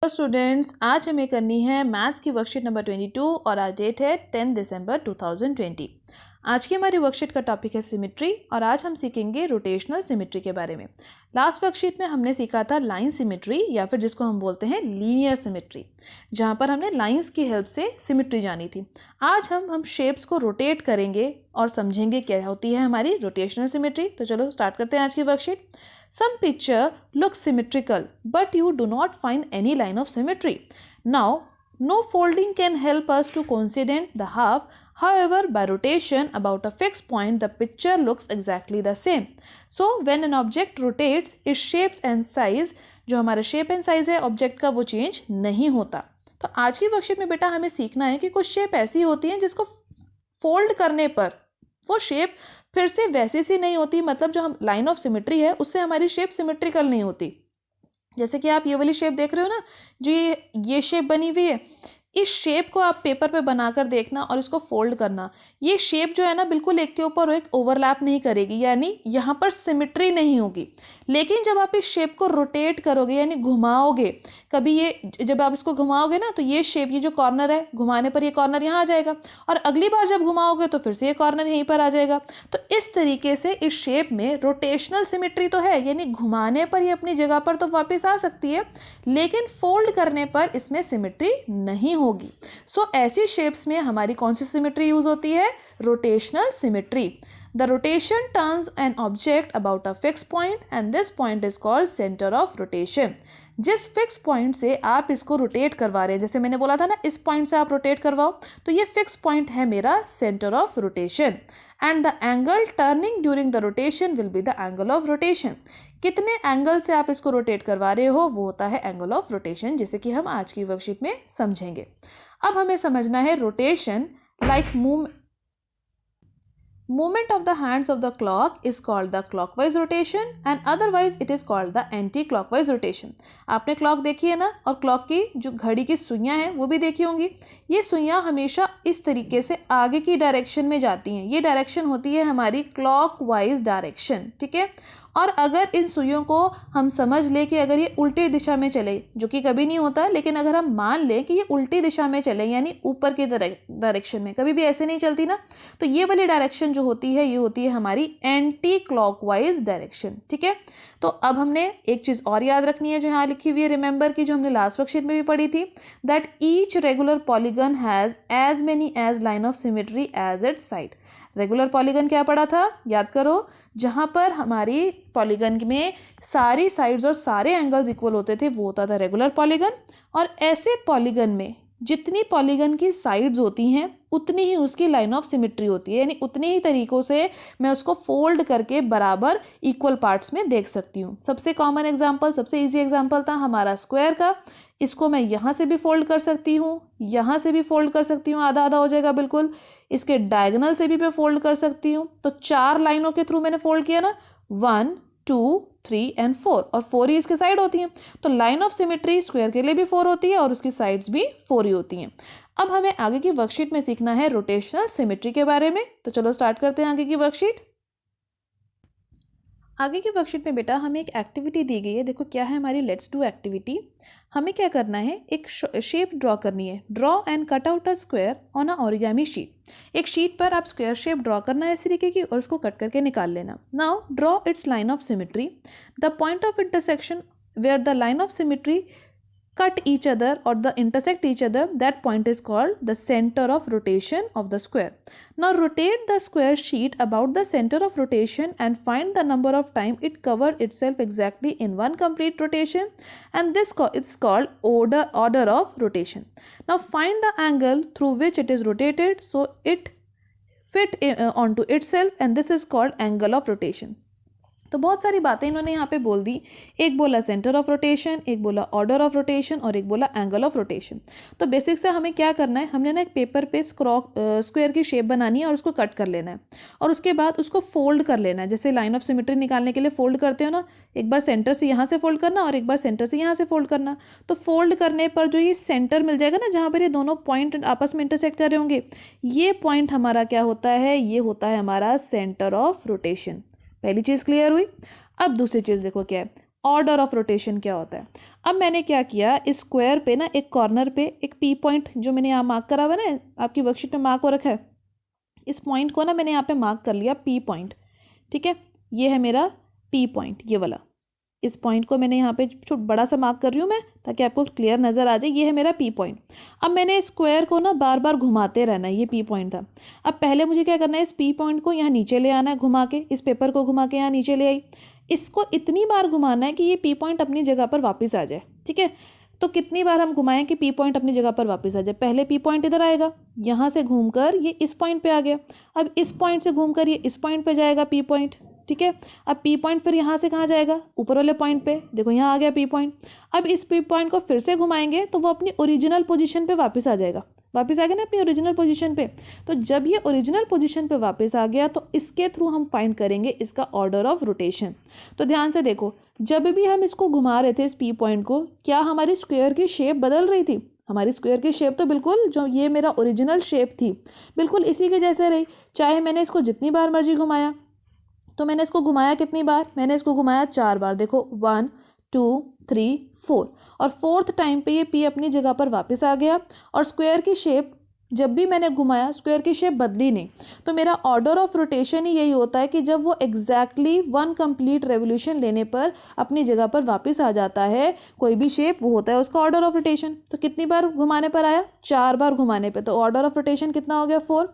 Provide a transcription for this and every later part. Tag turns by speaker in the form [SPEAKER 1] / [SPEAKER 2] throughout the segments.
[SPEAKER 1] तो स्टूडेंट्स, आज हमें करनी है मैथ्स की वर्कशीट नंबर 22 और आज डेट है 10 दिसंबर 2020। आज की हमारी वर्कशीट का टॉपिक है सिमेट्री और आज हम सीखेंगे रोटेशनल सिमेट्री के बारे में। लास्ट वर्कशीट में हमने सीखा था लाइन सिमेट्री या फिर जिसको हम बोलते हैं लीनियर सिमेट्री, जहाँ पर हमने लाइंस की हेल्प से सिमेट्री जानी थी। आज हम शेप्स को रोटेट करेंगे और समझेंगे क्या होती है हमारी रोटेशनल सिमेट्री। तो चलो स्टार्ट करते हैं आज की worksheet. Some picture looks symmetrical, but you do not find any line of symmetry. Now, no folding can help us to coincident the half. However, by rotation about a fixed point, the picture looks exactly the same. So, when an object rotates, its shapes and size, जो हमारा shape and size है object का, वो change नहीं होता। तो आज की वर्कशीट में बेटा हमें सीखना है कि कुछ शेप ऐसी होती हैं जिसको फोल्ड करने पर वो शेप फिर से वैसी सी नहीं होती, मतलब जो हम लाइन ऑफ सिमेट्री है उससे हमारी शेप सिमेट्रिकल नहीं होती। जैसे कि आप ये वाली शेप देख रहे हो ना, जो ये शेप बनी हुई है, इस शेप को आप पेपर पे बनाकर देखना और इसको फोल्ड करना। ये शेप जो है ना बिल्कुल एक के ऊपर एक ओवरलैप नहीं करेगी, यानी यहाँ पर सिमेट्री नहीं होगी। लेकिन जब आप इस शेप को रोटेट करोगे यानी घुमाओगे, कभी ये जब आप इसको घुमाओगे ना तो ये शेप, ये जो कॉर्नर है, घुमाने पर ये कॉर्नर यहाँ आ जाएगा और अगली बार जब घुमाओगे तो फिर से ये कॉर्नर यहीं पर आ जाएगा। तो इस तरीके से इस शेप में रोटेशनल सिमेट्री तो है, यानी घुमाने पर ये अपनी जगह पर तो वापस आ सकती है, लेकिन फोल्ड करने पर इसमें सिमेट्री नहीं होगी। सो ऐसी शेप्स में हमारी कौन सी सिमेट्री यूज होती है? Rotational symmetry. The rotation turns an object about a fixed point and this point is called center of rotation. जिस फिक्स पॉइंट से आप इसको रोटेट करवा रहे हैं, जैसे मैंने बोला था ना इस पॉइंट से आप रोटेट करवाओ, तो ये फिक्स पॉइंट है मेरा centre of rotation. And the angle turning during the rotation will be the angle of rotation. कितने एंगल से आप इसको रोटेट करवा रहे हो वो होता है एंगल ऑफ रोटेशन, जैसे कि हम आज की वर्कशीट में समझेंगे। अब हमें समझना है rotation like movement of the hands of the clock is called the clockwise rotation and otherwise it is called the anti-clockwise rotation. आपने क्लॉक देखी है ना, और क्लॉक की जो घड़ी की सुइयां हैं वो भी देखी होंगी। ये सुइयां हमेशा इस तरीके से आगे की डायरेक्शन में जाती हैं। ये डायरेक्शन होती है हमारी क्लॉकवाइज डायरेक्शन, ठीक है। और अगर इन सुइयों को हम समझ ले कि अगर ये उल्टी दिशा में चले, जो कि कभी नहीं होता, लेकिन अगर हम मान लें कि ये उल्टी दिशा में चले यानी ऊपर की डायरेक्शन में, कभी भी ऐसे नहीं चलती ना, तो ये वाली डायरेक्शन जो होती है ये होती है हमारी एंटी क्लॉकवाइज डायरेक्शन, ठीक है। तो अब हमने एक चीज़ और याद रखनी है जो यहाँ लिखी हुई है, रिमेंबर की, जो हमने लास्ट वर्कशीट में भी पढ़ी थी, that each regular polygon has as many as line of symmetry as its side. Regular polygon क्या पढ़ा था, याद करो, जहाँ पर हमारी पॉलीगन में सारी साइड्स और सारे एंगल्स इक्वल होते थे वो होता था रेगुलर पॉलीगन। और ऐसे पॉलीगन में जितनी पॉलीगन की साइड्स होती हैं उतनी ही उसकी लाइन ऑफ सिमेट्री होती है, यानी उतनी ही तरीक़ों से मैं उसको फोल्ड करके बराबर इक्वल पार्ट्स में देख सकती हूँ। सबसे कॉमन एग्जांपल, सबसे इजी एग्जांपल था हमारा स्क्वायर का। इसको मैं यहाँ से भी फोल्ड कर सकती हूँ, यहाँ से भी फोल्ड कर सकती हूँ, आधा आधा हो जाएगा बिल्कुल। इसके डायगोनल से भी मैं फोल्ड कर सकती हूँ। तो 4 लाइनों के थ्रू मैंने फोल्ड किया ना, 1 2 3 एंड 4, और 4 ही इसके साइड होती हैं। तो लाइन ऑफ सिमेट्री स्क्वायर के लिए भी 4 होती है और उसकी साइड्स भी 4 ही होती हैं। अब हमें आगे की वर्कशीट में सीखना है रोटेशनल सिमेट्री के बारे में। तो चलो स्टार्ट करते हैं आगे की वर्कशीट। आगे की वर्कशीट में बेटा हमें एक एक्टिविटी दी गई है। देखो क्या है हमारी, लेट्स डू एक्टिविटी। हमें क्या करना है, एक शेप ड्रॉ करनी है। Draw and cut out a square on a origami sheet. एक शीट पर आप स्क्वायर शेप ड्रॉ करना है इस तरीके की और उसको कट करके निकाल लेना। Now draw its line of symmetry. The point of intersection where the line of symmetry cut each other or the intersect each other, that point is called the center of rotation of the square. Now rotate the square sheet about the center of rotation and find the number of time it covered itself exactly in one complete rotation, and this is called order of rotation. Now find the angle through which it is rotated so it fit onto itself, and this is called angle of rotation. तो बहुत सारी बातें इन्होंने यहाँ पे बोल दी। एक बोला सेंटर ऑफ रोटेशन, एक बोला ऑर्डर ऑफ रोटेशन और एक बोला एंगल ऑफ रोटेशन। तो बेसिक से हमें क्या करना है, हमने ना एक पेपर पे स्क्वायर की शेप बनानी है और उसको कट कर लेना है और उसके बाद उसको फोल्ड कर लेना है। जैसे लाइन ऑफ सिमेट्री निकालने के लिए फोल्ड करते हो ना, एक बार सेंटर से यहाँ से फोल्ड करना और एक बार सेंटर से यहाँ से फोल्ड करना। तो फोल्ड करने पर जो ये सेंटर मिल जाएगा ना, जहाँ पर ये दोनों पॉइंट आपस में इंटरसेक्ट कर रहे होंगे, ये पॉइंट हमारा क्या होता है, ये होता है हमारा सेंटर ऑफ रोटेशन। पहली चीज़ क्लियर हुई। अब दूसरी चीज़ देखो क्या है, ऑर्डर ऑफ रोटेशन क्या होता है। अब मैंने क्या किया, इस स्क्वायर पे ना एक कॉर्नर पे एक पी पॉइंट जो मैंने यहाँ मार्क करा हुआ है ना, आपकी वर्कशीट में मार्क हो रखा है, इस पॉइंट को ना मैंने यहाँ पे मार्क कर लिया पी पॉइंट। ठीक है, ये है मेरा पी पॉइंट, ये वाला। इस पॉइंट को मैंने यहाँ पे बड़ा सा मार्क कर रही हूँ मैं, ताकि आपको क्लियर नज़र आ जाए। ये है मेरा पी पॉइंट। अब मैंने स्क्वायर को ना बार बार घुमाते रहना है, ये पी पॉइंट था। अब पहले मुझे क्या करना है, इस पी पॉइंट को यहाँ नीचे ले आना है घुमा के, इस पेपर को घुमा के यहाँ नीचे ले आई। इसको इतनी बार घुमाना है कि ये पी पॉइंट अपनी जगह पर वापस आ जाए। ठीक है, तो कितनी बार हम घुमाएं कि पी पॉइंट अपनी जगह पर वापस आ जाए। पहले पी पॉइंट इधर आएगा, यहाँ से घूमकर ये इस पॉइंट पे आ गया। अब इस पॉइंट से घूमकर ये इस पॉइंट पे जाएगा पी पॉइंट। ठीक है, अब पी पॉइंट फिर यहाँ से कहाँ जाएगा, ऊपर वाले पॉइंट पे। देखो यहाँ आ गया पी पॉइंट। अब इस पी पॉइंट को फिर से घुमाएंगे तो वो अपनी ओरिजिनल पोजीशन पे वापस आ जाएगा। वापस आ गया ना अपनी ओरिजिनल पोजीशन पे। तो जब ये ओरिजिनल पोजीशन पे वापस आ गया तो इसके थ्रू हम फाइंड करेंगे इसका ऑर्डर ऑफ रोटेशन। तो ध्यान से देखो, जब भी हम इसको घुमा रहे थे इस पी पॉइंट को, क्या हमारी स्क्वायर की शेप बदल रही थी? हमारी स्क्वायर की शेप तो बिल्कुल जो ये मेरा ओरिजिनल शेप थी बिल्कुल इसी के जैसे रही। चाहे मैंने इसको जितनी बार मर्जी घुमाया, तो मैंने इसको घुमाया कितनी बार, मैंने इसको घुमाया 4 बार। देखो 1 2 3 4, और फोर्थ टाइम पे ये पी अपनी जगह पर वापस आ गया। और स्क्वायर की शेप जब भी मैंने घुमाया, स्क्वायर की शेप बदली नहीं। तो मेरा ऑर्डर ऑफ रोटेशन ही यही होता है कि जब वो एग्जैक्टली 1 कंप्लीट रेवोल्यूशन लेने पर अपनी जगह पर वापस आ जाता है कोई भी शेप, वो होता है उसका ऑर्डर ऑफ रोटेशन। तो कितनी बार घुमाने पर आया, 4 बार घुमाने पे, तो ऑर्डर ऑफ रोटेशन कितना हो गया, 4।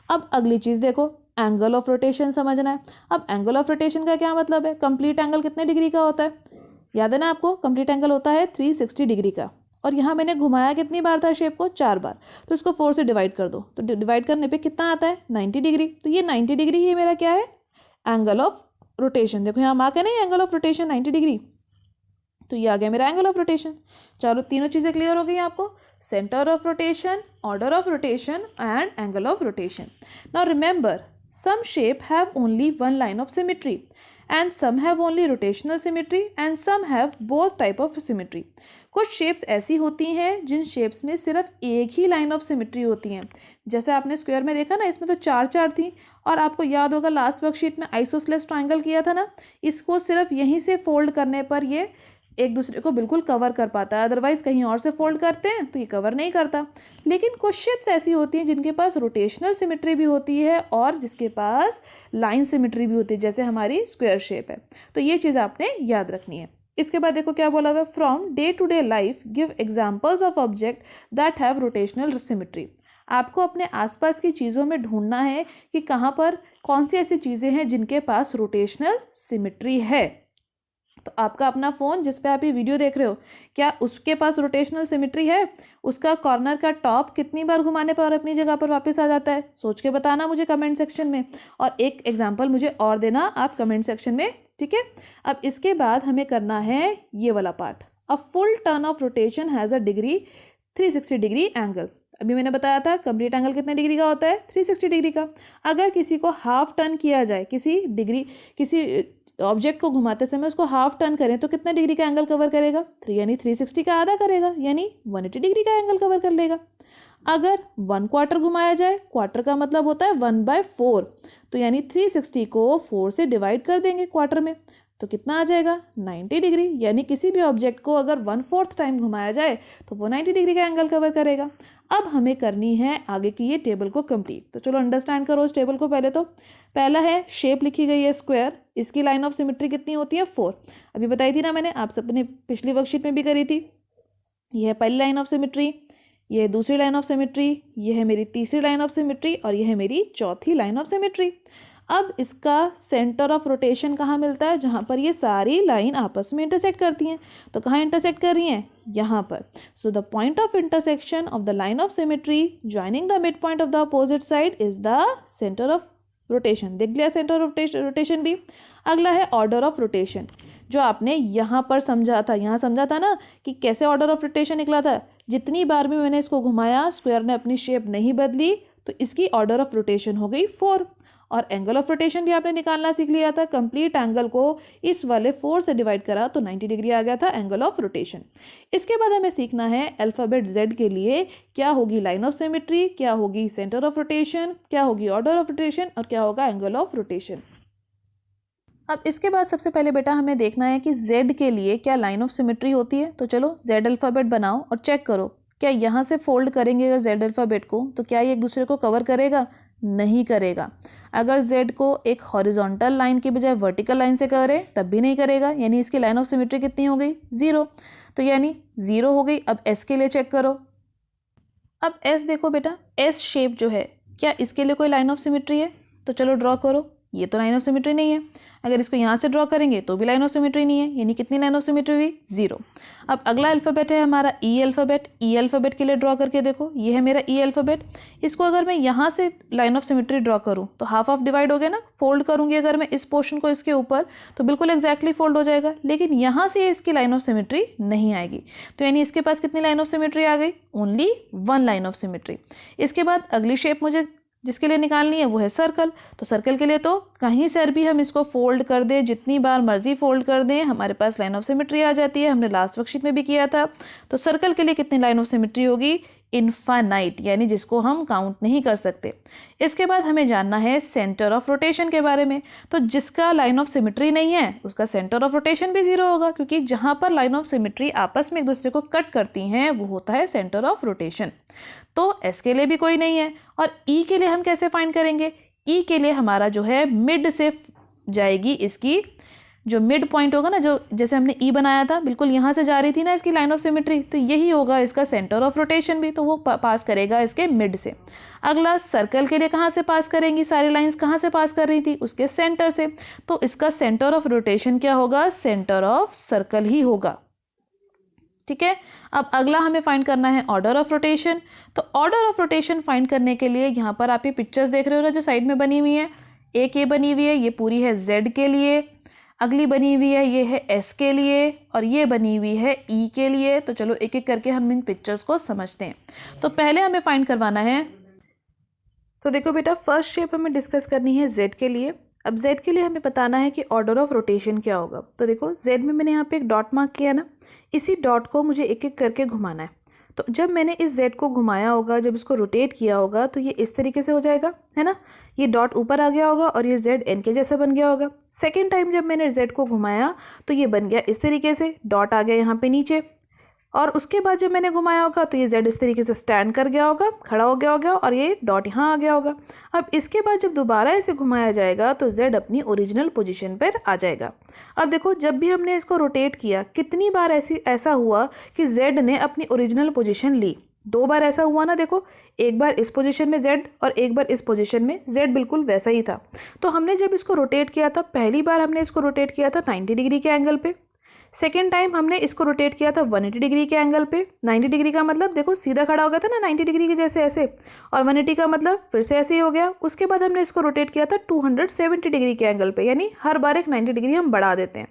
[SPEAKER 1] अब अगली चीज़ देखो, एंगल ऑफ रोटेशन समझना है। अब एंगल ऑफ रोटेशन का क्या मतलब है, कंप्लीट एंगल कितने डिग्री का होता है, याद है ना आपको, कंप्लीट एंगल होता है 360 डिग्री का। और यहाँ मैंने घुमाया कितनी बार था शेप को, 4 बार। तो इसको 4 से डिवाइड कर दो, तो डिवाइड करने पे कितना आता है, 90 डिग्री। तो ये 90 डिग्री ये मेरा क्या है, एंगल ऑफ रोटेशन। देखो यहाँ मार्क है ना, एंगल ऑफ रोटेशन 90 डिग्री। तो ये आ गया मेरा एंगल ऑफ रोटेशन। चलो तीनों चीज़ें क्लियर हो गई आपको, centre of rotation, order of rotation and angle of rotation. Now remember, some shape have only one line of symmetry and some have only rotational symmetry and some have both type of symmetry। कुछ shapes ऐसी होती हैं जिन shapes में सिर्फ एक ही line of symmetry होती हैं। जैसे आपने स्क्वायर में देखा ना, इसमें तो 4 4 थी। और आपको याद होगा लास्ट वर्कशीट में आइसोसेलेस ट्रायंगल किया था ना, इसको सिर्फ यहीं से फोल्ड करने पर ये एक दूसरे को बिल्कुल कवर कर पाता है, अदरवाइज कहीं और से फोल्ड करते हैं तो ये कवर नहीं करता। लेकिन कुछ शेप्स ऐसी होती हैं जिनके पास रोटेशनल सिमेट्री भी होती है और जिसके पास लाइन सिमेट्री भी होती है, जैसे हमारी स्क्वायर शेप है। तो ये चीज़ आपने याद रखनी है। इसके बाद देखो क्या बोला हुआ है, from day to day life give examples of object that have rotational symmetry. आपको अपने आसपास की चीज़ों में ढूंढना है कि कहाँ पर कौन सी ऐसी चीज़ें हैं जिनके पास रोटेशनल सिमेट्री है। तो आपका अपना फ़ोन जिस पे आप ये वीडियो देख रहे हो, क्या उसके पास रोटेशनल सिमेट्री है? उसका कॉर्नर का टॉप कितनी बार घुमाने पर अपनी जगह पर वापस आ जाता है? सोच के बताना मुझे कमेंट सेक्शन में, और एक एग्जांपल मुझे और देना आप कमेंट सेक्शन में। ठीक है, अब इसके बाद हमें करना है ये वाला part, a full turn off rotation has a degree 360 degree angle. अभी मैंने बताया था कंप्लीट एंगल कितने डिग्री का होता है, 360 डिग्री का। अगर किसी को हाफ टर्न किया जाए, किसी ऑब्जेक्ट को घुमाते समय उसको हाफ टर्न करें तो कितने डिग्री का एंगल कवर करेगा, 3 यानी 360 का आधा करेगा, यानी 180 डिग्री का एंगल कवर कर लेगा। अगर 1 क्वार्टर घुमाया जाए, क्वार्टर का मतलब होता है 1/4, तो यानी 360 को 4 से डिवाइड कर देंगे क्वार्टर में, तो कितना आ जाएगा, 90 डिग्री। यानी किसी भी ऑब्जेक्ट को अगर 1/4 टाइम घुमाया जाए तो वो 90 डिग्री का एंगल कवर करेगा। अब हमें करनी है आगे की ये टेबल को कंप्लीट। तो चलो अंडरस्टैंड करो इस टेबल को। पहले तो पहला है शेप लिखी गई है स्क्वायर, इसकी लाइन ऑफ सिमेट्री कितनी होती है, 4। अभी बताई थी ना मैंने, आप सबने पिछली वर्कशीट में भी करी थी। यह है पहली लाइन ऑफ सिमेट्री, यह है दूसरी लाइन ऑफ सिमेट्री, यह है मेरी तीसरी लाइन ऑफ सिमेट्री, और यह है मेरी चौथी लाइन ऑफ सिमेट्री। अब इसका सेंटर ऑफ रोटेशन कहाँ मिलता है, जहाँ पर ये सारी लाइन आपस में इंटरसेक्ट करती हैं। तो कहाँ इंटरसेक्ट कर रही हैं, यहाँ पर। So the point of intersection of the line of symmetry joining the mid point of the opposite side is the centre of rotation. देख लिया सेंटर ऑफ रोटेशन भी। अगला है ऑर्डर ऑफ रोटेशन, जो आपने यहाँ पर समझा था, यहाँ समझा था ना कि कैसे ऑर्डर ऑफ रोटेशन निकला था। जितनी बार भी मैंने इसको घुमाया स्क्वायर ने अपनी शेप नहीं बदली, तो इसकी ऑर्डर ऑफ रोटेशन हो गई 4। और एंगल ऑफ रोटेशन भी आपने निकालना सीख लिया था। कंप्लीट एंगल को इस वाले 4 से डिवाइड करा तो 90 डिग्री आ गया था एंगल ऑफ रोटेशन। इसके बाद हमें सीखना है अल्फ़ाबेट Z के लिए क्या होगी लाइन ऑफ सिमेट्री, क्या होगी सेंटर ऑफ रोटेशन, क्या होगी ऑर्डर ऑफ रोटेशन, और क्या होगा एंगल ऑफ रोटेशन। अब इसके बाद सबसे पहले बेटा हमें देखना है कि Z के लिए क्या लाइन ऑफ सिमेट्री होती है। तो चलो Z अल्फ़ाबेट बनाओ और चेक करो, क्या यहाँ से फोल्ड करेंगे अगर Z अल्फ़ाबेट को तो क्या ये एक दूसरे को कवर करेगा? नहीं करेगा। अगर Z को एक हॉरिजॉन्टल लाइन की बजाय वर्टिकल लाइन से करें तब भी नहीं करेगा, यानी इसकी लाइन ऑफ सिमेट्री कितनी हो गई? 0। तो यानी 0 हो गई। अब S के लिए चेक करो। अब S देखो बेटा, S शेप जो है क्या इसके लिए कोई लाइन ऑफ सिमेट्री है? तो चलो ड्रॉ करो। ये तो लाइन ऑफ सिमेट्री नहीं है। अगर इसको यहाँ से ड्रॉ करेंगे तो भी लाइन ऑफ सिमेट्री नहीं है, यानी कितनी लाइन ऑफ सिमेट्री हुई? 0। अब अगला अल्फ़ाबेट है हमारा ई अल्फ़ाबेट। ई अल्फ़ाबेट के लिए ड्रॉ करके देखो, ये है मेरा ई अल्फ़ाबेट। इसको अगर मैं यहाँ से लाइन ऑफ सिमेट्री ड्रॉ करूँ तो हाफ ऑफ डिवाइड हो गया ना। फोल्ड करूँगी अगर मैं इस पोर्शन को इसके ऊपर तो बिल्कुल एग्जैक्टली फोल्ड हो जाएगा, लेकिन यहाँ से इसकी लाइन ऑफ सिमेट्री नहीं आएगी। तो यानी इसके पास कितनी लाइन ऑफ सिमेट्री आ गई? Only 1 line of symmetry. इसके बाद अगली शेप मुझे जिसके लिए निकालनी है वो है सर्कल। तो सर्कल के लिए तो कहीं से भी हम इसको फोल्ड कर दें, जितनी बार मर्जी फोल्ड कर दें, हमारे पास लाइन ऑफ सिमेट्री आ जाती है। हमने लास्ट वर्कशीट में भी किया था। तो सर्कल के लिए कितनी लाइन ऑफ सिमेट्री होगी? इनफाइनाइट, यानी जिसको हम काउंट नहीं कर सकते। इसके बाद हमें जानना है सेंटर ऑफ रोटेशन के बारे में। तो जिसका लाइन ऑफ सिमेट्री नहीं है उसका सेंटर ऑफ रोटेशन भी 0 होगा, क्योंकि जहां पर लाइन ऑफ सिमेट्री आपस में एक दूसरे को कट करती हैं वो होता है सेंटर ऑफ रोटेशन। तो S के लिए भी कोई नहीं है। और E के लिए हम कैसे फाइंड करेंगे? E के लिए हमारा जो है मिड से जाएगी, इसकी जो मिड पॉइंट होगा ना, जो जैसे हमने E बनाया था बिल्कुल यहाँ से जा रही थी ना इसकी लाइन ऑफ सिमेट्री, तो यही होगा इसका सेंटर ऑफ रोटेशन भी। तो वो पास करेगा इसके मिड से। अगला सर्कल के लिए कहाँ से पास करेंगी? सारी लाइंस कहाँ से पास कर रही थी? उसके सेंटर से। तो इसका सेंटर ऑफ रोटेशन क्या होगा? सेंटर ऑफ सर्कल ही होगा। ठीक है। अब अगला हमें फाइंड करना है ऑर्डर ऑफ रोटेशन। तो ऑर्डर ऑफ रोटेशन फाइंड करने के लिए यहाँ पर आप ये पिक्चर्स देख रहे हो ना जो साइड में बनी हुई है। एक ये बनी हुई है, ये पूरी है Z के लिए। अगली बनी हुई है ये है S के लिए, और ये बनी हुई है E के लिए। तो चलो एक एक करके हम इन पिक्चर्स को समझते हैं। तो पहले हमें फाइंड करवाना है, तो देखो बेटा फर्स्ट शेप हमें डिस्कस करनी है Z के लिए। अब Z के लिए हमें बताना है कि ऑर्डर ऑफ रोटेशन क्या होगा। तो देखो Z में मैंने यहाँ पे एक डॉट मार्क किया ना, इसी डॉट को मुझे एक एक करके घुमाना है। तो जब मैंने इस Z को घुमाया होगा, जब इसको रोटेट किया होगा तो ये इस तरीके से हो जाएगा, है ना। ये डॉट ऊपर आ गया होगा और ये Z N के जैसा बन गया होगा। सेकेंड टाइम जब मैंने Z को घुमाया तो ये बन गया इस तरीके से, डॉट आ गया यहाँ पे नीचे। और उसके बाद जब मैंने घुमाया होगा तो ये Z इस तरीके से स्टैंड कर गया होगा, खड़ा हो गया होगा, और ये डॉट यहाँ आ गया होगा। अब इसके बाद जब दोबारा इसे घुमाया जाएगा तो Z अपनी ओरिजिनल पोजीशन पर आ जाएगा। अब देखो जब भी हमने इसको रोटेट किया कितनी बार ऐसा हुआ कि Z ने अपनी ओरिजिनल पोजीशन ली? 2 बार ऐसा हुआ ना। देखो एक बार इस पोजीशन में Z और एक बार इस पोजीशन में Z बिल्कुल वैसा ही था। तो हमने जब इसको रोटेट किया था, पहली बार हमने इसको रोटेट किया था 90 डिग्री के एंगल पे। सेकेंड टाइम हमने इसको रोटेट किया था 180 डिग्री के एंगल पे। 90 डिग्री का मतलब देखो सीधा खड़ा हो गया था ना 90 डिग्री के जैसे ऐसे, और 180 का मतलब फिर से ऐसे ही हो गया। उसके बाद हमने इसको रोटेट किया था 270 डिग्री के एंगल पे, यानी हर बार एक 90 डिग्री हम बढ़ा देते हैं।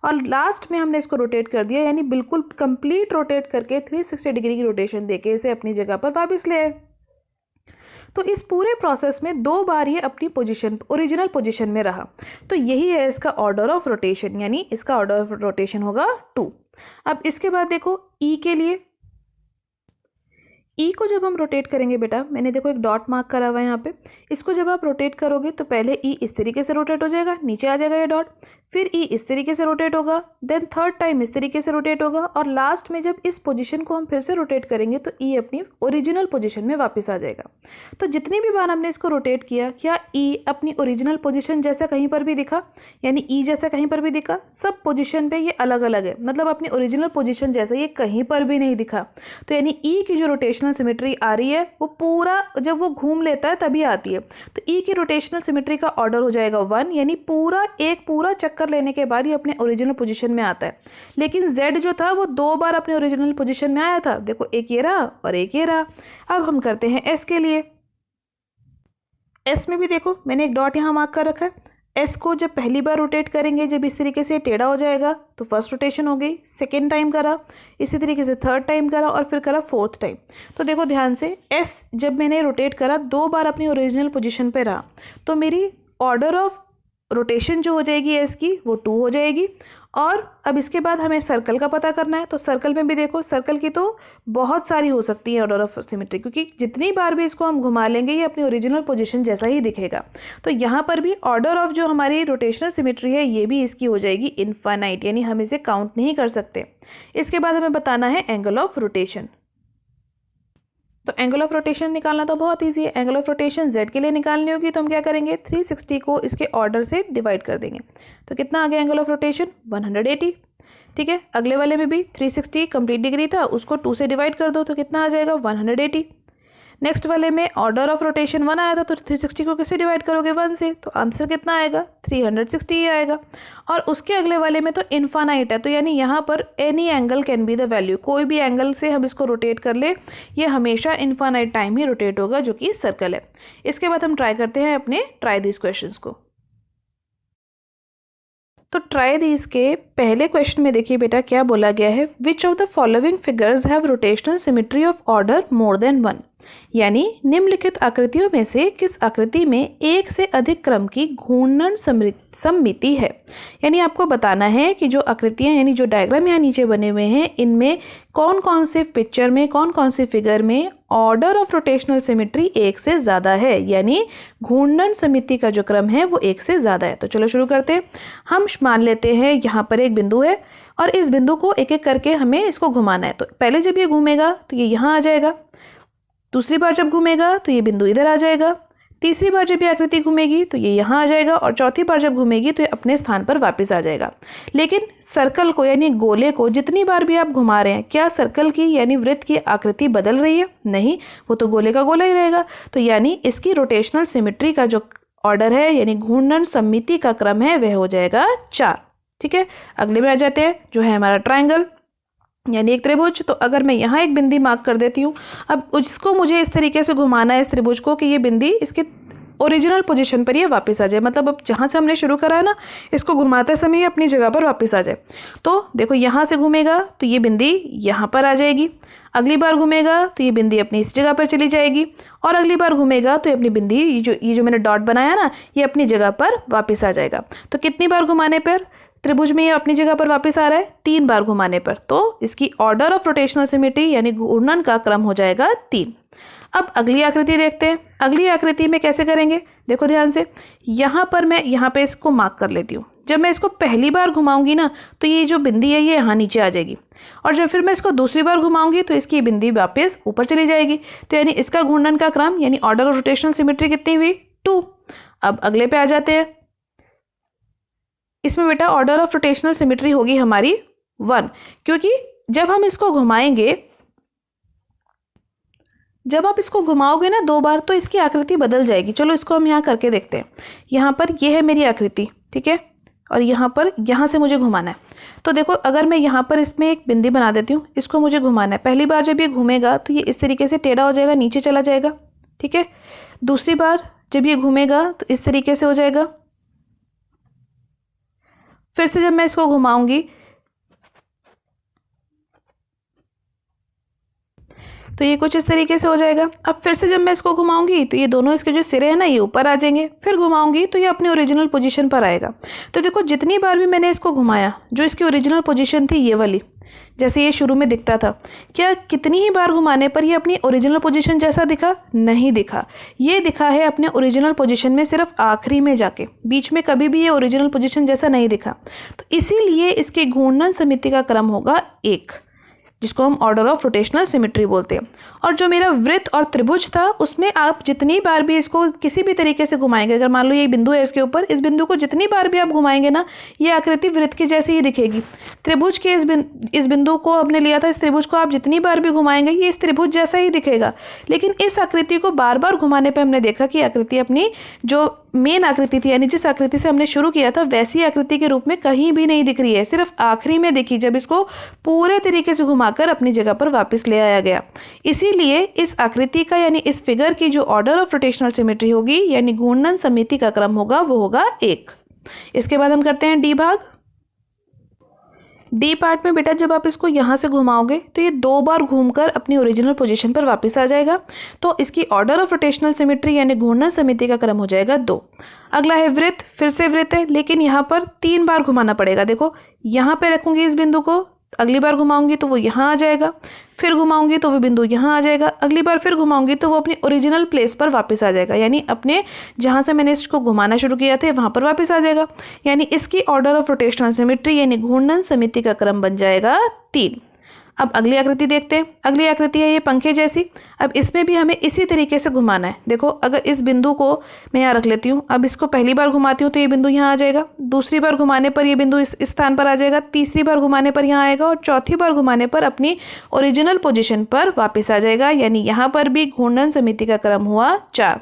[SPEAKER 1] और लास्ट में हमने इसको रोटेट कर दिया, यानी बिल्कुल कंप्लीट रोटेट करके 360 डिग्री की रोटेशन देके इसे अपनी जगह पर वापस ले आए। तो इस पूरे प्रोसेस में 2 बार ये अपनी पोजीशन, ओरिजिनल पोजीशन में रहा। तो यही है इसका ऑर्डर ऑफ रोटेशन, यानी इसका ऑर्डर ऑफ रोटेशन होगा 2। अब इसके बाद देखो ई के लिए, ई को जब हम रोटेट करेंगे बेटा, मैंने देखो एक डॉट मार्क करा हुआ है यहाँ पे। इसको जब आप रोटेट करोगे तो पहले ई इस तरीके से रोटेट हो जाएगा, नीचे आ जाएगा ये डॉट, फिर ई इस तरीके से रोटेट होगा, देन थर्ड टाइम इस तरीके से रोटेट होगा, और लास्ट में जब इस पोजीशन को हम फिर से रोटेट करेंगे तो ई अपनी ओरिजिनल पोजीशन में वापस आ जाएगा। तो जितनी भी बार हमने इसको रोटेट किया, क्या ई अपनी ओरिजिनल पोजीशन जैसा कहीं पर भी दिखा? यानी ई जैसा कहीं पर भी दिखा? सब पोजीशन पे ये अलग अलग है, मतलब अपनी ओरिजिनल पोजीशन जैसा ये कहीं पर भी नहीं दिखा। तो यानी ई की जो रोटेशनल सिमेट्री आ रही है वो पूरा जब वो घूम लेता है तभी आती है। तो ई की रोटेशनल सिमेट्री का ऑर्डर हो जाएगा 1, यानी एक पूरा चक्कर लेने के बाद ये अपने ओरिजिनल पोजीशन में आता है। लेकिन Z जो था वो 2 बार अपने ओरिजिनल पोजीशन में आया था। देखो एक ये रहा और एक ये रहा। अब हम करते हैं S के लिए। S में भी देखो मैंने एक डॉट यहाँ मार्क कर रखा है। S को जब पहली बार रोटेट करेंगे, जब इस तरीके से टेढ़ा हो जाएगा तो फर्स्ट रोटेशन हो गई, सेकेंड टाइम करा, इसी तरीके से थर्ड टाइम करा, और फिर करा फोर्थ टाइम। तो देखो ध्यान से, S जब मैंने रोटेट करा 2 बार अपनी ओरिजिनल पोजीशन पे रहा, तो मेरी ऑर्डर ऑफ रोटेशन जो हो जाएगी S की वो 2 हो जाएगी। और अब इसके बाद हमें सर्कल का पता करना है। तो सर्कल में भी देखो, सर्कल की तो बहुत सारी हो सकती है ऑर्डर ऑफ सिमेट्री, क्योंकि जितनी बार भी इसको हम घुमा लेंगे ये अपनी ओरिजिनल पोजीशन जैसा ही दिखेगा। तो यहाँ पर भी ऑर्डर ऑफ जो हमारी रोटेशनल सिमेट्री है ये भी इसकी हो जाएगी इनफाइनाइट, यानी हम इसे काउंट नहीं कर सकते। इसके बाद हमें बताना है एंगल ऑफ रोटेशन। तो एंगल ऑफ रोटेशन निकालना तो बहुत ईजी है। एंगल ऑफ रोटेशन z के लिए निकालनी होगी तो हम क्या करेंगे, 360 को इसके ऑर्डर से डिवाइड कर देंगे। तो कितना आ गया एंगल ऑफ रोटेशन, 180। ठीक है, अगले वाले में भी 360 कंप्लीट डिग्री था, उसको 2 से डिवाइड कर दो तो कितना आ जाएगा, 180। नेक्स्ट वाले में ऑर्डर ऑफ रोटेशन 1 आया था, तो 360 को किससे डिवाइड करोगे, 1 से, तो आंसर कितना आएगा, 360 ही आएगा। और उसके अगले वाले में तो इनफाइनाइट है, तो यानी यहाँ पर any angle can be the value, कोई भी एंगल से हम इसको रोटेट कर ले, ये हमेशा इनफाइनाइट टाइम ही रोटेट होगा, जो कि सर्कल है। इसके बाद हम ट्राई करते हैं अपने ट्राई दिस क्वेश्चंस को। तो ट्राई दिस के पहले क्वेश्चन में देखिए बेटा क्या बोला गया है, which of the following figures have rotational symmetry of order more than 1, यानी निम्नलिखित आकृतियों में से किस आकृति में एक से अधिक क्रम की घूर्णन सममिति है। यानी आपको बताना है कि जो आकृतियां यानी जो डायग्राम यहाँ नीचे बने हुए हैं इनमें कौन कौन से पिक्चर में, कौन कौन सी फिगर में ऑर्डर ऑफ रोटेशनल सिमेट्री एक से ज़्यादा है, यानी घूर्णन समिति का जो क्रम है वो एक से ज़्यादा है। तो चलो शुरू करते हैं। हम मान लेते हैं यहाँ पर एक बिंदु है और इस बिंदु को एक एक करके हमें इसको घुमाना है। तो पहले जब ये घूमेगा तो ये यहाँ आ जाएगा, दूसरी बार जब घूमेगा तो ये बिंदु इधर आ जाएगा, तीसरी बार जब ये आकृति घूमेगी तो ये यहाँ आ जाएगा और चौथी बार जब घूमेगी तो ये अपने स्थान पर वापस आ जाएगा। लेकिन सर्कल को यानी गोले को जितनी बार भी आप घुमा रहे हैं, क्या सर्कल की यानी वृत्त की आकृति बदल रही है? नहीं, वो तो गोले का गोला ही रहेगा। तो यानी इसकी रोटेशनल सिमेट्री का जो ऑर्डर है यानी घूर्णन सममिति का क्रम है वह हो जाएगा 4। ठीक है, अगले में आ जाते हैं जो है हमारा ट्राइंगल यानी एक त्रिभुज। तो अगर मैं यहाँ एक बिंदी मार्क कर देती हूँ, अब उसको मुझे इस तरीके से घुमाना है इस त्रिभुज को कि ये बिंदी इसके ओरिजिनल पोजीशन पर ये वापस आ जाए, मतलब अब जहाँ से हमने शुरू करा है ना इसको घुमाते समय ये अपनी जगह पर वापस आ जाए। तो देखो यहाँ से घूमेगा तो ये बिंदी यहाँ पर आ जाएगी, अगली बार घूमेगा तो ये बिंदी अपनी इस जगह पर चली जाएगी और अगली बार घूमेगा तो ये अपनी बिंदी ये जो मैंने डॉट बनाया ना ये अपनी जगह पर वापस आ जाएगा। तो कितनी बार घुमाने पर त्रिभुज में ये अपनी जगह पर वापस आ रहा है? 3 बार घुमाने पर। तो इसकी ऑर्डर ऑफ रोटेशनल सिमेट्री यानी घूर्णन का क्रम हो जाएगा 3। अब अगली आकृति देखते हैं। अगली आकृति में कैसे करेंगे, देखो ध्यान से। यहाँ पर मैं यहाँ पे इसको मार्क कर लेती हूँ। जब मैं इसको पहली बार घुमाऊंगी ना तो ये जो बिंदी है ये यहाँ नीचे आ जाएगी और जब फिर मैं इसको दूसरी बार घुमाऊंगी तो इसकी बिंदी वापस ऊपर चली जाएगी। तो यानी इसका घूर्णन का क्रम यानी ऑर्डर ऑफ रोटेशनल सिमेट्री कितनी हुई? 2। अब अगले पे आ जाते हैं। इसमें बेटा ऑर्डर ऑफ रोटेशनल सिमेट्री होगी हमारी 1, क्योंकि जब हम इसको घुमाएंगे, जब आप इसको घुमाओगे ना 2 बार तो इसकी आकृति बदल जाएगी। चलो इसको हम यहाँ करके देखते हैं। यहाँ पर ये है मेरी आकृति, ठीक है, और यहाँ पर यहाँ से मुझे घुमाना है। तो देखो अगर मैं यहाँ पर इसमें एक बिंदी बना देती हूँ, इसको मुझे घुमाना है। पहली बार जब ये घूमेगा तो ये इस तरीके से टेढ़ा हो जाएगा, नीचे चला जाएगा, ठीक है। दूसरी बार जब ये घूमेगा तो इस तरीके से हो जाएगा। फिर से जब मैं इसको घुमाऊंगी तो ये कुछ इस तरीके से हो जाएगा। अब फिर से जब मैं इसको घुमाऊंगी तो ये दोनों इसके जो सिरे हैं ना ये ऊपर आ जाएंगे। फिर घुमाऊंगी तो ये अपने ओरिजिनल पोजीशन पर आएगा। तो देखो जितनी बार भी मैंने इसको घुमाया, जो इसकी ओरिजिनल पोजीशन थी ये वाली, जैसे ये शुरू में दिखता था, क्या कितनी ही बार घुमाने पर ये अपनी ओरिजिनल पोजीशन जैसा दिखा? नहीं दिखा। ये दिखा है अपने ओरिजिनल पोजीशन में सिर्फ आखिरी में जाके, बीच में कभी भी ये ओरिजिनल पोजीशन जैसा नहीं दिखा। तो इसीलिए इसके घूर्णन समिति का क्रम होगा 1, जिसको हम ऑर्डर ऑफ रोटेशनल सिमेट्री बोलते हैं। और जो मेरा वृत्त और त्रिभुज था उसमें आप जितनी बार भी इसको किसी भी तरीके से घुमाएंगे, अगर मान लो ये बिंदु है इसके ऊपर, इस बिंदु को जितनी बार भी आप घुमाएंगे ना ये आकृति वृत्त की जैसी ही दिखेगी। त्रिभुज के इस बिंदु को हमने लिया था, इस त्रिभुज को आप जितनी बार भी घुमाएंगे ये इस त्रिभुज जैसा ही दिखेगा। लेकिन इस आकृति को बार बार घुमाने पर हमने देखा कि आकृति अपनी जो मेन आकृति थी यानी जिस आकृति से हमने शुरू किया था वैसी आकृति के रूप में कहीं भी नहीं दिख रही है, सिर्फ आखिरी में दिखी जब इसको पूरे तरीके से घुमाकर अपनी जगह पर वापस ले आया गया। इसीलिए इस आकृति का यानी इस फिगर की जो ऑर्डर ऑफ रोटेशनल सिमेट्री होगी यानी घूर्णन समिति का क्रम होगा वो होगा 1। इसके बाद हम करते हैं डी भाग। डी पार्ट में बेटा जब आप इसको यहाँ से घुमाओगे तो ये 2 बार घूमकर अपनी ओरिजिनल पोजीशन पर वापस आ जाएगा। तो इसकी ऑर्डर ऑफ रोटेशनल सिमेट्री यानी घूर्णन समिति का क्रम हो जाएगा 2। अगला है वृत्त, फिर से वृत्त है लेकिन यहाँ पर 3 बार घुमाना पड़ेगा। देखो यहाँ पे रखूँगी इस बिंदु को, अगली बार घुमाऊंगी तो वो यहाँ आ जाएगा, फिर घुमाऊंगी तो वो बिंदु यहाँ आ जाएगा, अगली बार फिर घुमाऊंगी तो वो अपनी ओरिजिनल प्लेस पर वापस आ जाएगा, यानी अपने जहाँ से मैंने इसको घुमाना शुरू किया था वहाँ पर वापस आ जाएगा। यानी इसकी ऑर्डर ऑफ रोटेशनल सिमेट्री यानी घूर्णन समिति का क्रम बन जाएगा 3। अब अगली आकृति देखते हैं। अगली आकृति है ये पंखे जैसी। अब इसमें भी हमें इसी तरीके से घुमाना है। देखो अगर इस बिंदु को मैं यहाँ रख लेती हूँ, अब इसको पहली बार घुमाती हूँ तो ये बिंदु यहाँ आ जाएगा, दूसरी बार घुमाने पर ये बिंदु इस स्थान पर आ जाएगा, तीसरी बार घुमाने पर यहाँ आएगा और चौथी बार घुमाने पर अपनी ओरिजिनल पोजीशन पर वापस आ जाएगा। यानी यहाँ पर भी घूर्णन समिति का क्रम हुआ 4।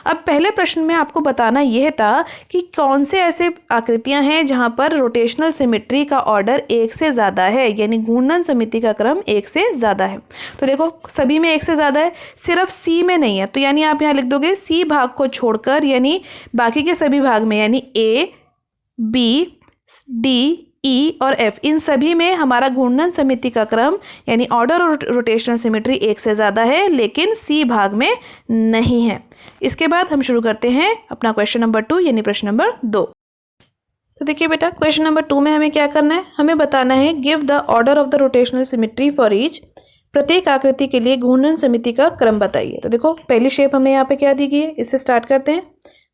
[SPEAKER 1] अब पहले प्रश्न में आपको बताना यह था कि कौन से ऐसे आकृतियां हैं जहां पर रोटेशनल सिमेट्री का ऑर्डर 1 से ज़्यादा है, यानी घूर्णन समिति का क्रम 1 से ज़्यादा है। तो देखो सभी में 1 से ज़्यादा है, सिर्फ सी में नहीं है। तो यानी आप यहाँ लिख दोगे सी भाग को छोड़कर, यानी बाकी के सभी भाग में यानी ए, बी, डी, ई और एफ, इन सभी में हमारा घूर्णन समिति का क्रम यानी ऑर्डर और रोटेशनल सिमेट्री 1 से ज़्यादा है, लेकिन सी भाग में नहीं है। इसके बाद हम शुरू करते हैं अपना क्वेश्चन नंबर 2 यानी प्रश्न नंबर 2। तो देखिए बेटा क्वेश्चन नंबर 2 में हमें क्या करना है, हमें बताना है give the order of the rotational symmetry for each. प्रत्येक आकृति के लिए घूर्णन समिति का क्रम बताइए। तो देखो पहली शेप हमें यहाँ पे क्या दी गई है, इससे स्टार्ट करते हैं।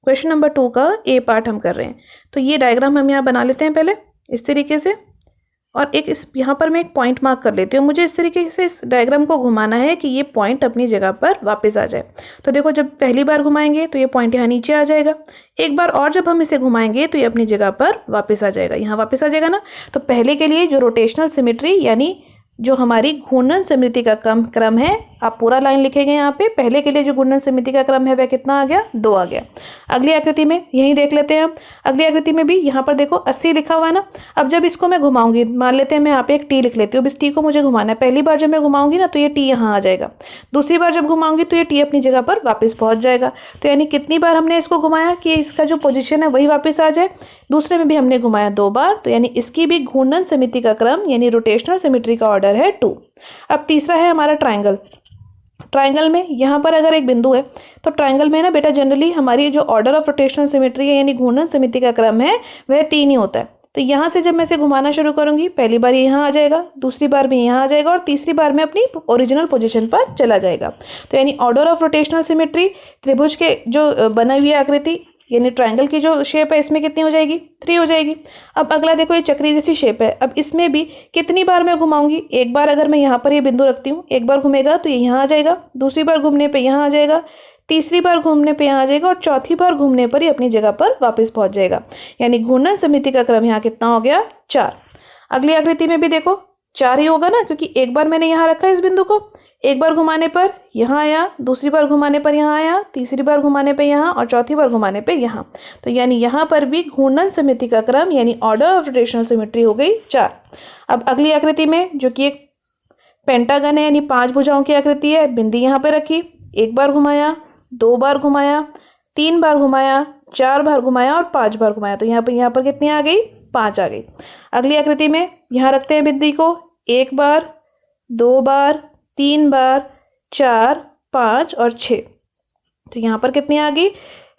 [SPEAKER 1] क्वेश्चन नंबर 2 का ए पार्ट हम कर रहे हैं। तो ये डायग्राम हम यहाँ बना लेते हैं पहले इस तरीके से, और एक इस यहाँ पर मैं एक पॉइंट मार्क कर लेती हूँ। मुझे इस तरीके से इस डायग्राम को घुमाना है कि ये पॉइंट अपनी जगह पर वापस आ जाए। तो देखो जब पहली बार घुमाएंगे तो ये पॉइंट यहाँ नीचे आ जाएगा, एक बार और जब हम इसे घुमाएंगे तो ये अपनी जगह पर वापस आ जाएगा, यहाँ वापस आ जाएगा ना। तो पहले के लिए जो रोटेशनल सिमेट्री यानी जो हमारी घूर्णन समिति का क्रम है, आप पूरा लाइन लिखेंगे यहाँ पे। पहले के लिए जो घूर्णन समिति का क्रम है वह कितना आ गया, 2 आ गया। अगली आकृति में यही देख लेते हैं हम। अगली आकृति में भी यहाँ पर देखो 80 लिखा हुआ है ना। अब जब इसको मैं घुमाऊंगी, मान लेते हैं मैं यहाँ पे एक टी लिख लेती हूँ। अब इस टी को मुझे घुमाना है। पहली बार जब मैं घुमाऊंगी ना तो ये टी यहाँ आ जाएगा, दूसरी बार जब घुमाऊंगी तो ये टी अपनी जगह पर वापस पहुँच जाएगा। तो यानी कितनी बार हमने इसको घुमाया कि इसका जो पोजिशन है वही वापस आ जाए। दूसरे में भी हमने घुमाया 2 बार, तो यानी इसकी भी घूर्णन समिति का क्रम यानी रोटेशनल सिमेट्री का ऑर्डर है 2। अब तीसरा है हमारा ट्रायंगल। ट्रायंगल में यहाँ पर अगर एक बिंदु है तो ट्रायंगल में ना बेटा जनरली हमारी जो ऑर्डर ऑफ रोटेशनल सिमेट्री है यानी घूर्णन समिति का क्रम है वह 3 ही होता है। तो यहाँ से जब मैं इसे घुमाना शुरू करूँगी, पहली बार ये यहाँ आ जाएगा, दूसरी बार भी यहाँ आ जाएगा और तीसरी बार में अपनी ओरिजिनल पोजीशन पर चला जाएगा। तो यानी ऑर्डर ऑफ रोटेशनल सिमेट्री त्रिभुज के जो बनाई हुई आकृति यानी ट्रायंगल की जो शेप है इसमें कितनी हो जाएगी, 3 हो जाएगी। अब अगला देखो ये चक्री जैसी शेप है। अब इसमें भी कितनी बार मैं घुमाऊंगी, एक बार अगर मैं यहाँ पर ये बिंदु रखती हूँ, एक बार घूमेगा तो ये यहाँ आ जाएगा, दूसरी बार घूमने पे यहाँ आ जाएगा, तीसरी बार घूमने पे यहाँ आ जाएगा और चौथी बार घूमने पर ही अपनी जगह पर वापस पहुँच जाएगा। यानी घूर्णन समिति का क्रम यहाँ कितना हो गया, 4। अगली आकृति में भी देखो 4 ही होगा ना, क्योंकि एक बार मैंने यहाँ रखा इस बिंदु को, एक बार घुमाने पर यहाँ आया, दूसरी बार घुमाने पर यहाँ आया, तीसरी बार घुमाने पे यहाँ और चौथी बार घुमाने पे यहाँ। तो यानी यहाँ पर भी घूर्णन समिति का क्रम यानी ऑर्डर ऑफ रोटेशनल सिमेट्री हो गई 4। अब अगली आकृति में जो कि एक पेंटागन है यानी 5 भुजाओं की आकृति है, बिंदी यहाँ पे रखी, एक बार घुमाया, 2 बार घुमाया, 3 बार घुमाया, 4 बार घुमाया और 5 बार घुमाया। तो यहाँ पर कितनी आ गई, 5 आ गई। अगली आकृति में यहाँ रखते हैं बिंदी को, 1 बार, 2 बार, 3 बार, 4, 5 और 6। तो यहाँ पर कितनी आ गई,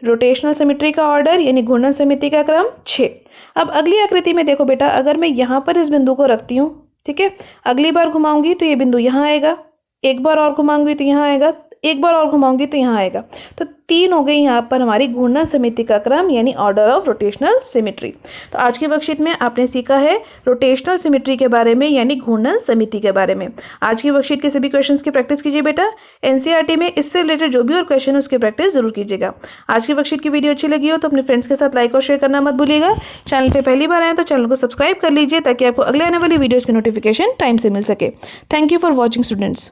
[SPEAKER 1] रोटेशनल सिमेट्री का ऑर्डर यानी घूर्णन समिति का क्रम 6। अब अगली आकृति में देखो बेटा, अगर मैं यहाँ पर इस बिंदु को रखती हूँ, ठीक है, अगली बार घुमाऊंगी तो ये बिंदु यहाँ आएगा, एक बार और घुमाऊंगी तो यहाँ आएगा, एक बार और घुमाऊंगी तो यहाँ आएगा। तो 3 हो गई यहाँ पर हमारी घूर्णन समिति का क्रम यानी ऑर्डर ऑफ रोटेशनल सिमेट्री। तो आज के वर्कशीट में आपने सीखा है रोटेशनल सिमेट्री के बारे में यानी घूर्णन समिति के बारे में। आज की वर्कशीट के सभी क्वेश्चंस की प्रैक्टिस कीजिए बेटा। एनसीईआरटी में इससे रिलेटेड जो भी और क्वेश्चन है उसकी प्रैक्टिस जरूर कीजिएगा। आज की वर्कशीट की वीडियो अच्छी लगी हो तो अपने फ्रेंड्स के साथ लाइक और शेयर करना मत भूलिएगा। चैनल पर पहली बार आए तो चैनल को सब्सक्राइब कर लीजिए ताकि आपको अगले आने वाली वीडियोज़ की नोटिफिकेशन टाइम से मिल सके। Thank you for watching students.